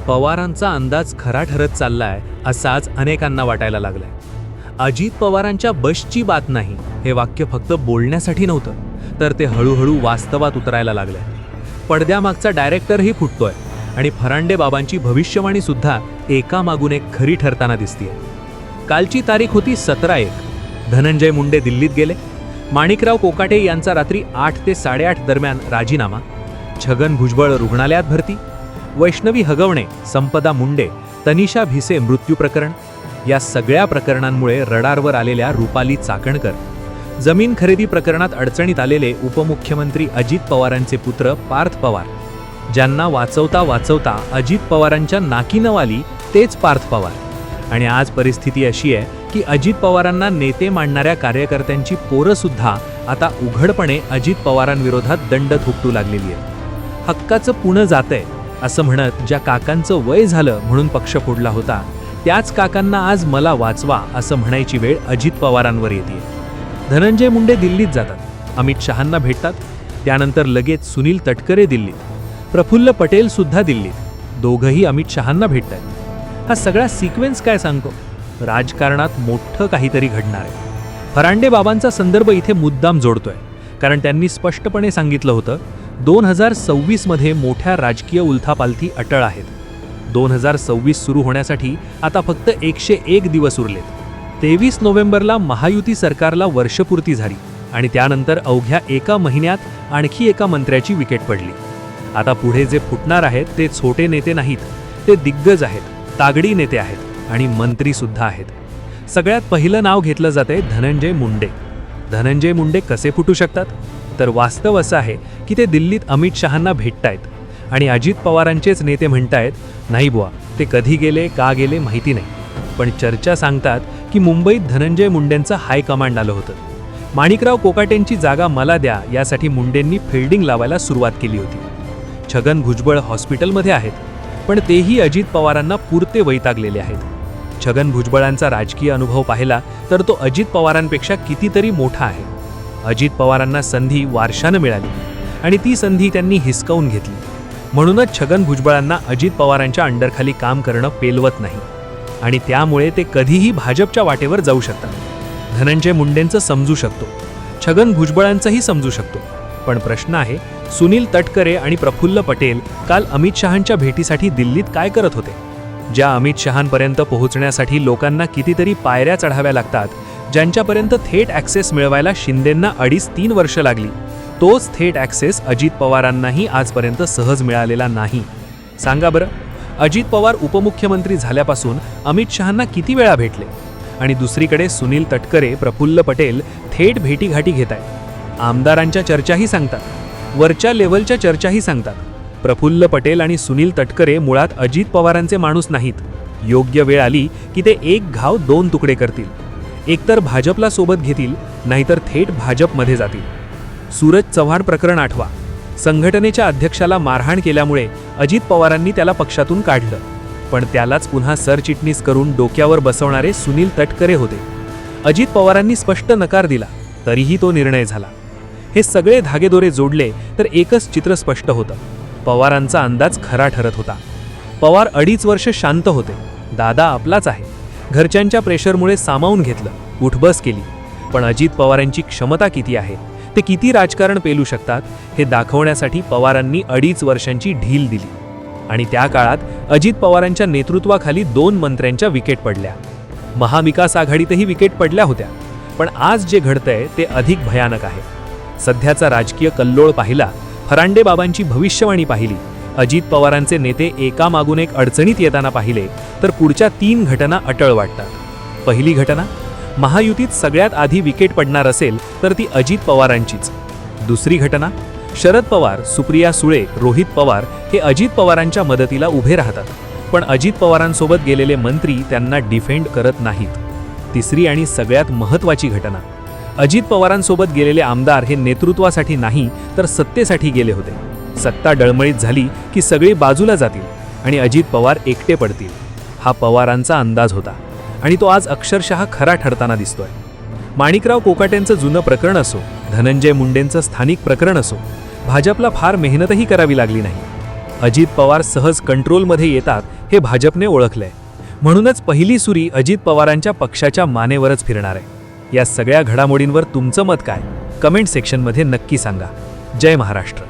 पवारांचा अंदाज खरा ठरत चाललाय असाच अनेकांना वाटायला लागलाय. अजित पवारांच्या बसची बात नाही हे वाक्य फक्त बोलण्यासाठी नव्हतं, तर ते हळूहळू वास्तवात उतरायला लागलंय. पडद्यामागचा डायरेक्टरही फुटतोय आणि फरांडे बाबांची भविष्यवाणी सुद्धा एकामागून एक खरी ठरताना दिसतीये. कालची तारीख होती 17/1. धनंजय मुंडे दिल्लीत गेले. माणिकराव कोकाटे यांचा रात्री 8 ते 8:30 दरम्यान राजीनामा. छगन भुजबळ रुग्णालयात भरती. वैष्णवी हगवणे, संपदा मुंडे, तनिषा भिसे मृत्यू प्रकरण. या सगळ्या प्रकरणांमुळे रडारवर आलेल्या रुपाली चाकणकर, जमीन खरेदी प्रकरणात अडचणीत आलेले उपमुख्यमंत्री अजित पवारांचे पुत्र पार्थ पवार, ज्यांना वाचवता वाचवता अजित पवारांच्या नाकी न आली तेच पार्थ पवार. आणि आज परिस्थिती अशी आहे की अजित पवारांना नेते मानणाऱ्या कार्यकर्त्यांची पोरं सुद्धा आता उघडपणे अजित पवारांविरोधात दंड थोपटू लागलेली आहे. हक्काचं पुणं जातंय असं म्हणत ज्या काकांचं वय झालं म्हणून पक्ष फोडला होता, त्याच काकांना आज मला वाचवा असं म्हणायची वेळ अजित पवारांवर येते. धनंजय मुंडे दिल्लीत जातात, अमित शहांना भेटतात. त्यानंतर लगेच सुनील तटकरे दिल्लीत, प्रफुल्ल पटेल सुद्धा दिल्लीत. दोघंही अमित शहांना भेटतात. हा सगळा सिक्वेन्स काय सांगतो? राजकारणात मोठं काहीतरी घडणार आहे. फरांडे बाबांचा संदर्भ इथे मुद्दाम जोडतोय, कारण त्यांनी स्पष्टपणे सांगितलं होतं 2026 मध्ये मोठ्या राजकीय उलथापालथी अटळ आहेत. 2026 सुरू होण्यासाठी आता फक्त 101 दिवस उरलेत. 23 नोव्हेंबरला महायुती सरकारला वर्षपूर्ती झाली आणि त्यानंतर अवघ्या एका महिन्यात आणखी एका मंत्र्याची विकेट पडली. आता पुढे जे फुटणार आहेत ते छोटे नेते नाहीत, ते दिग्गज आहेत, तागडी नेते आहेत आणि मंत्री सुद्धा आहेत. सगळ्यात पहिलं नाव घेतलं जाते धनंजय मुंडे. धनंजय मुंडे कसे फुटू शकतात? तर वास्तव असं आहे की ते दिल्लीत अमित शहांना भेटतायत आणि अजित पवारांचेच नेते म्हणतायत, नाही बुवा, ते कधी गेले का गेले माहिती नाही, पण चर्चा सांगतात की मुंबईत धनंजय मुंडेंचं हायकमांड आलं होतं. माणिकराव कोकाटेंची जागा मला द्या यासाठी मुंडेंनी फिल्डिंग लावायला सुरुवात केली होती. छगन भुजबळ हॉस्पिटलमध्ये आहेत, पण तेही अजित पवारांना पुरते वैतागलेले आहेत. छगन भुजबळांचा राजकीय अनुभव पाहिला तर तो अजित पवारांपेक्षा कितीतरी मोठा आहे. अजित पवारांना संधी वारशानं मिळाली आणि ती संधी त्यांनी हिसकावून घेतली. म्हणूनच छगन भुजबळांना अजित पवारांच्या अंडरखाली काम करणं पेलवत नाही आणि त्यामुळे ते कधीही भाजपच्या वाटेवर जाऊ शकतात. धनंजय मुंडेंचं समजू शकतो, छगन भुजबळांचंही समजू शकतो, पण प्रश्न आहे सुनील तटकरे आणि प्रफुल्ल पटेल काल अमित शहांच्या भेटीसाठी दिल्लीत काय करत होते? ज्या अमित शहांपर्यंत पोहोचण्यासाठी लोकांना कितीतरी पायऱ्या चढाव्या लागतात, ज्यांच्यापर्यंत थेट ॲक्सेस मिळवायला शिंदेंना 2.5-3 वर्ष लागली, तोच थेट ॲक्सेस अजित पवारांनाही आजपर्यंत सहज मिळालेला नाही. सांगा बरं, अजित पवार उपमुख्यमंत्री झाल्यापासून अमित शहांना किती वेळा भेटले? आणि दुसरीकडे सुनील तटकरे, प्रफुल्ल पटेल थेट भेटीघाटी घेत आहेत. आमदारांच्या चर्चाही सांगतात, वरच्या लेव्हलच्या चर्चाही सांगतात. प्रफुल्ल पटेल आणि सुनील तटकरे मुळात अजित पवारांचे माणूस नाहीत. योग्य वेळ आली की ते एक घाव 2 तुकडे करतील. एकतर भाजपला सोबत घेतील, नाहीतर थेट भाजपमध्ये जातील. सूरज चव्हाण प्रकरण आठवा. संघटनेच्या अध्यक्षाला मारहाण केल्यामुळे अजित पवारांनी त्याला पक्षातून काढलं, पण त्यालाच पुन्हा सरचिटणीस करून डोक्यावर बसवणारे सुनील तटकरे होते. अजित पवारांनी स्पष्ट नकार दिला, तरीही तो निर्णय झाला. हे सगळे धागेदोरे जोडले तर एकच चित्र स्पष्ट होतं. पवारांचा अंदाज खरा ठरत होता. पवार 2.5 वर्ष शांत होते. दादा आपलाच आहे. घरच्यांच्या प्रेशरमुळे सामावून घेतलं, उठबस केली. पण अजित पवारांची क्षमता किती आहे, ते किती राजकारण पेलू शकतात हे दाखवण्यासाठी पवारांनी 2.5 वर्षांची ढील दिली. आणि त्या काळात अजित पवारांच्या नेतृत्वाखाली 2 मंत्र्यांच्या विकेट पडल्या. महाविकास आघाडीतही विकेट पडल्या होत्या. पण आज जे घडतंय ते अधिक भयानक आहे. सध्याचा राजकीय कल्लोळ पाहिला, फरांडे बाबांची भविष्यवाणी पाहिली, अजित पवारांचे नेते एकामागून एक अडचणीत येताना पाहिले, तर पुढच्या 3 घटना अटळ वाटतात. पहिली घटना, महायुतीत सगळ्यात आधी विकेट पडणार असेल तर ती अजित पवारांचीच. दुसरी घटना, शरद पवार, सुप्रिया सुळे, रोहित पवार हे अजित पवारांच्या मदतीला उभे राहतात, पण अजित पवारांसोबत गेलेले मंत्री त्यांना डिफेंड करत नाहीत. तिसरी आणि सगळ्यात महत्त्वाची घटना, अजित पवारांसोबत गेलेले आमदार हे नेतृत्वासाठी नाही तर सत्तेसाठी गेले होते. सत्ता डळमळीत झाली की सगळे बाजूला जातील आणि अजित पवार एकटे पडतील. हा पवारांचा अंदाज होता आणि तो आज अक्षरशः खरा ठरताना दिसतोय. माणिकराव कोकाटेंचं जुनं प्रकरण असो, धनंजय मुंडेंचं स्थानिक प्रकरण असो, भाजपला फार मेहनतही करावी लागली नाही. अजित पवार सहज कंट्रोलमध्ये येतात हे भाजपने ओळखलंय. म्हणूनच पहिली सुरी अजित पवारांच्या पक्षाच्या मानेवरच फिरणार आहे. या सगळ्या घडामोडींवर तुमचं मत काय? कमेंट सेक्शनमध्ये नक्की सांगा. जय महाराष्ट्र.